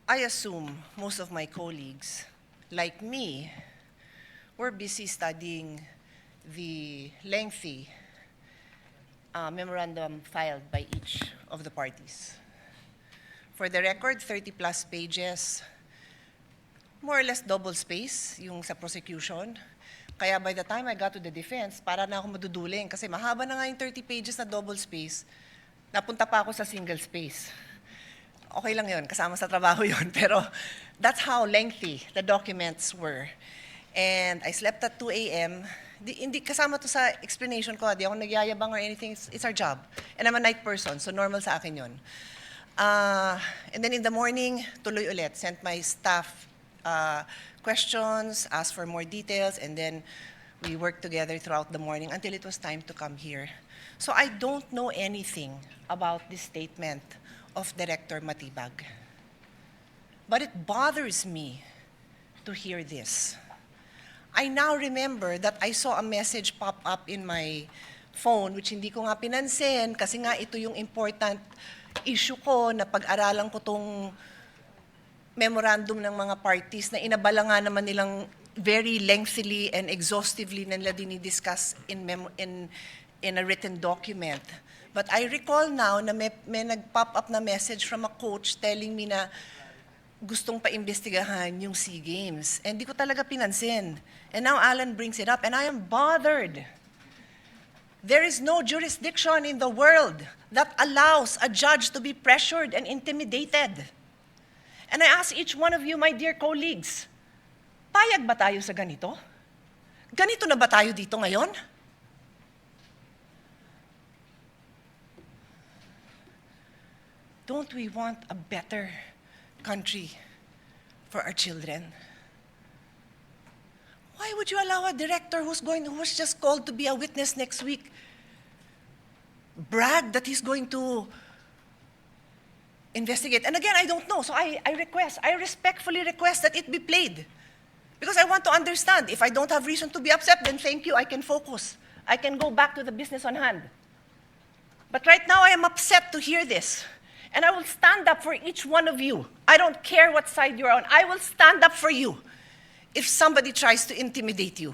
I assume most of my colleagues, like me, were busy studying the lengthy memorandum filed by each of the parties. For the record, 30-plus pages, more or less double space yung sa prosecution. Kaya by the time I got to the defense, para na ako maduduling kasi mahaba na nga yung 30 pages na double space, napunta pa ako sa single space. Okay lang yun, kasama sa trabaho yun, pero that's how lengthy the documents were. And I slept at 2 a.m. Hindi kasama to sa explanation ko, di ako nagyayabang or anything, it's our job. And I'm a night person, so normal sa akin yun. And then in the morning, tuloy ulit, sent my staff questions, asked for more details, and then we worked together throughout the morning until it was time to come here. So I don't know anything about this statement of Director Matibag. But it bothers me to hear this. I now remember that I saw a message pop up in my phone, which hindi ko nga pinansin, kasi nga ito yung important issue ko na pag-aralan ko tong memorandum ng mga parties na inabala nga naman nilang very lengthily and exhaustively na nila dinidiscuss in a written document. But I recall now na may nag-pop up na message from a coach telling me na gustong paimbestigahan yung SEA Games. And di ko talaga pinansin. And now Alan brings it up and I am bothered. There is no jurisdiction in the world that allows a judge to be pressured and intimidated. And I ask each one of you, my dear colleagues, payag ba tayo sa ganito? Ganito na ba tayo dito ngayon? Don't we want a better country for our children? Why would you allow a director who was just called to be a witness next week brag that he's going to investigate? And again, I don't know, so I respectfully request that it be played. Because I want to understand. If I don't have reason to be upset, then thank you, I can focus. I can go back to the business on hand. But right now, I am upset to hear this. And I will stand up for each one of you. I don't care what side you're on. I will stand up for you if somebody tries to intimidate you.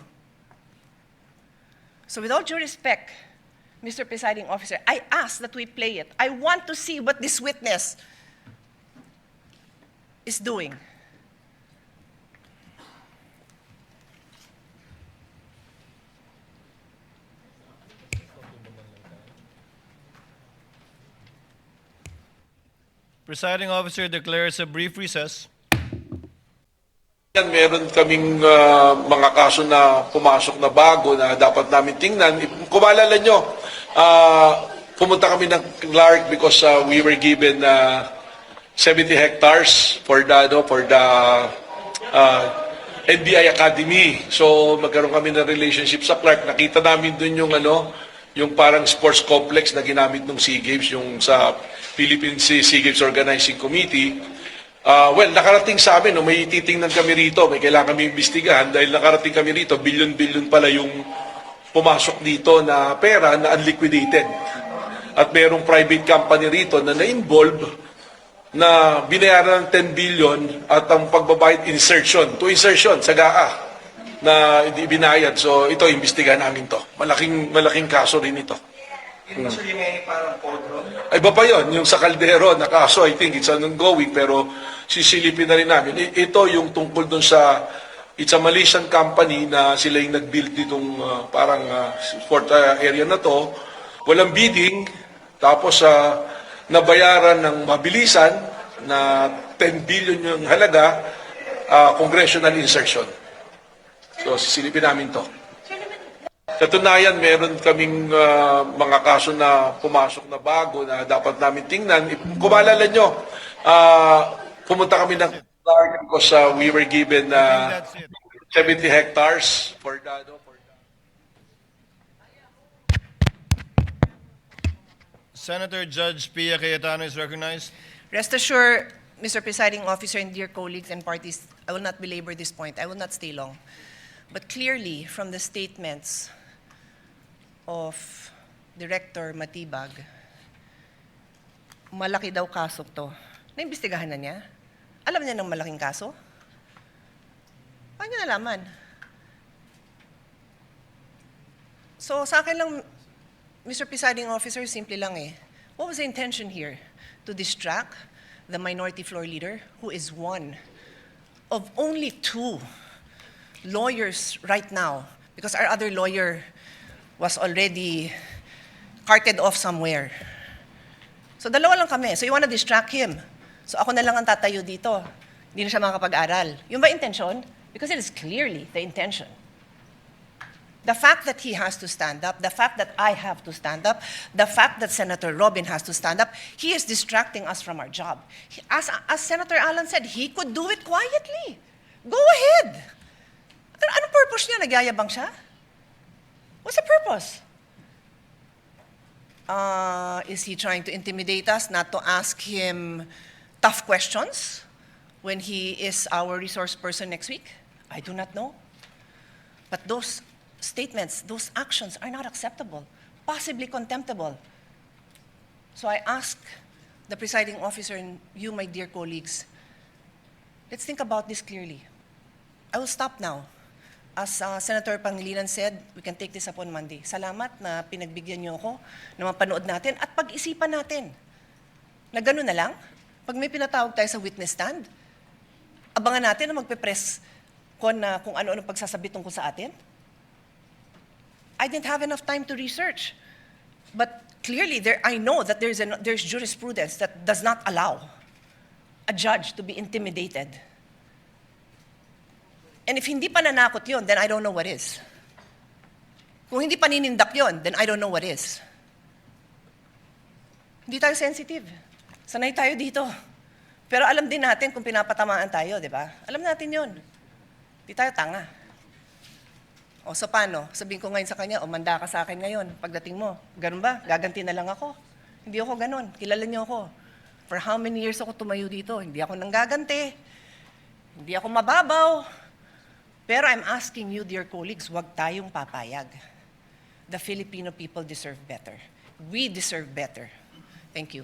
So with all due respect, Mr. Presiding Officer, I ask that we play it. I want to see what this witness is doing. Presiding Officer declares a brief recess. Meron kaming mga kaso na pumasok na bago na dapat namin tingnan. Kung maalala nyo, pumunta kami ng Clark because we were given 70 hectares for the NBI Academy. So magkaroon kami ng relationship sa Clark. Nakita namin dun yung parang sports complex na ginamit ng SEA Games, yung sa Philippine SEA Games Organizing Committee. Well, nakarating sa amin, may titingnan kami rito, may kailangan kami imbestigahan dahil nakarating kami rito, bilyon-bilyon pala yung pumasok dito na pera na unliquidated. At merong private company rito na na-involve na binayaran ng 10 billion at ang pagbabayad insertion sa GAA na hindi binayad. So ito, imbestigahan namin to. Malaking kaso rin ito. Actually, may parang code ron. Ay, iba pa yun, yung sa Caldero na kaso, I think it's ongoing, pero sisilipin na rin namin. Ito yung tungkol dun sa, it's a Malaysian company na sila yung nag-build ditong sport area na to. Walang bidding, tapos nabayaran ng mabilisan na 10 billion yung halaga, congressional insertion. So, sisilipin namin to. Katunayan, meron kaming mga kaso na pumasok na bago na dapat namin tingnan. Kung maalala nyo, pumunta kami ng Clark because we were given 70 hectares for the... Senator Judge Pia Cayetano is recognized. Rest assured, Mr. Presiding Officer and dear colleagues and parties, I will not belabor this point. I will not stay long. But clearly, from the statements of Director Matibag, malaki daw kaso to. Naimbestigahan na niya? Alam niya ng malaking kaso? Paano niya nalaman? So sa akin lang, Mr. Presiding Officer, simple lang eh. What was the intention here? To distract the minority floor leader, who is one of only 2 lawyers right now, because our other lawyer was already carted off somewhere. So dalawa lang kami. So you wanna distract him. So ako na lang ang tatayo dito. Hindi na siya makakapag-aral. Yung ba intention? Because it is clearly the intention. The fact that he has to stand up, the fact that I have to stand up, the fact that Senator Robin has to stand up, he is distracting us from our job. As Senator Alan said, he could do it quietly. Go ahead. Anong purpose niya? Nagyayabang siya? What's the purpose? Is he trying to intimidate us, not to ask him tough questions when he is our resource person next week? I do not know. But those statements, those actions are not acceptable, possibly contemptible. So I ask the presiding officer and you, my dear colleagues, let's think about this clearly. I will stop now. As Senator Pangilinan said, we can take this up on Monday. Salamat na pinagbigyan niyo ako na mapanood natin at pag-isipan natin. Na gano'n na lang, pag may pinatawag tayo sa witness stand, abangan natin na magpe-press con na kung ano-ano pagsasabi tungkol sa atin. I didn't have enough time to research. But clearly, I know that there's jurisprudence that does not allow a judge to be intimidated. And if hindi pa nanakot yun, then I don't know what is. Kung hindi pa ninindak yun, then I don't know what is. Hindi tayo sensitive. Sanay tayo dito. Pero alam din natin kung pinapatamaan tayo, di ba? Alam natin yun. Hindi tayo tanga. O so paano? Sabihin ko ngayon sa kanya, o manda ka sa akin ngayon, pagdating mo. Ganun ba? Gaganti na lang ako. Hindi ako ganun. Kilala niyo ako. For how many years ako tumayo dito? Hindi ako nanggaganti. Hindi ako mababaw. Pero I'm asking you, dear colleagues, huwag tayong papayag. The Filipino people deserve better. We deserve better. Thank you.